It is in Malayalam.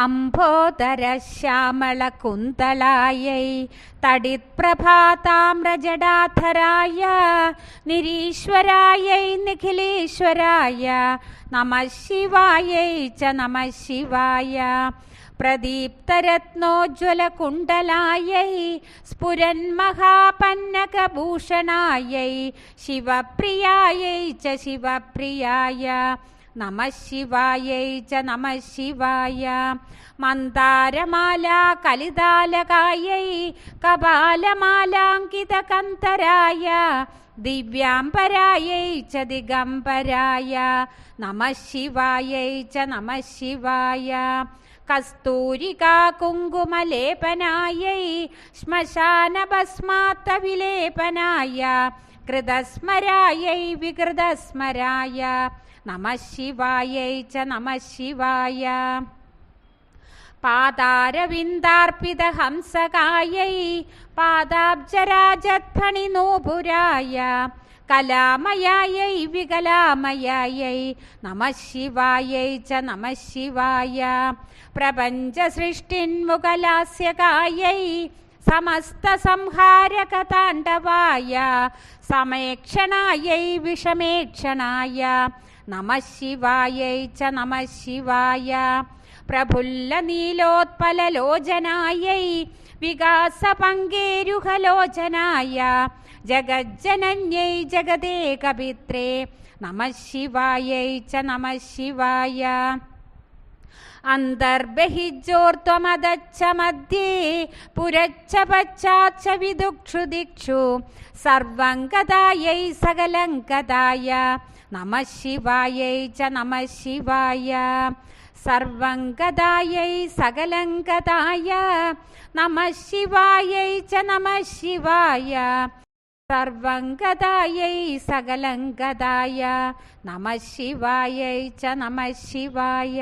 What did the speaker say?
അംബോദരശ്യാമളകുന്തളാयै തടിത്പ്രഭാതാമ്രജടാധരായ നിരീശ്വരാयै നിഖിലേശ്വരായ നമഃ ശിവാयै ച നമഃ ശിവായ. പ്രദീപ്തരത്നോജ്വലകുണ്ടലാयै സ്ഫുരന്മഹാപന്നകഭൂഷണാयै ശിവപ്രിയാयै ച ശിവപ്രിയായ നമഃ ശിവാयै ച നമഃ ശിവായ. മന്ദാരമാലാ കലിതാലകാयै കപാലമാലാങ്കിതകന്ധരായ ദിവ്യാംബരാयै ച ദിഗംബരായ നമഃ ശിവാयै ച നമഃ ശിവായ. കസ്തൂരികാ കുങ്കുമലേപനാयै ശ്മശാനഭസ്മാത്തവിലേപനായ കൃതസ്മരാयै വികൃതസ്മരായ നമഃ ശിവാयै ച നമഃ ശിവായ. പാദാരവിന്ദാർപ്പിതഹംസകാयै പാദാബ്ജരാജധ്വനിനൂപുരായ കലാമയാयै വികലാമയാयै നമഃ ശിവാयै ച നമഃ ശിവായ. പ്രപഞ്ചസൃഷ്ടിന്മുഖലാസ്യകാयै സമസ്തസംഹാരകതാണ്ഡവായ സമേക്ഷണാयै വിഷമേക്ഷണായ നമഃ ശിവാयै ച നമഃ ശിവായ. പ്രഫുല്ലനീലോത്പലലോചനാयै വികാസപങ്കേരുഹലോചനായ ജഗജ്ജനന്यै ജഗദേകപിത്രേ നമഃ ശിവാयै ച നമഃ ശിവായ. അന്തർബഹിജോർത്വമദച്ഛ മധ്യേ പുരച്ഛ പശ്ചാച്ഛ വിദുക്ഷു ദിക്ഷു സർവംഗതാयै സകലംഗതായ നമഃ ശിവാयै ച നമഃ ശിവായ. സർവംഗതാयै സകലംഗതായ നമഃ ശിവാयै ച നമഃ ശിവായ. സർവംഗതാयै സകലംഗതായ നമഃ ശിവാयै ച നമഃ ശിവായ.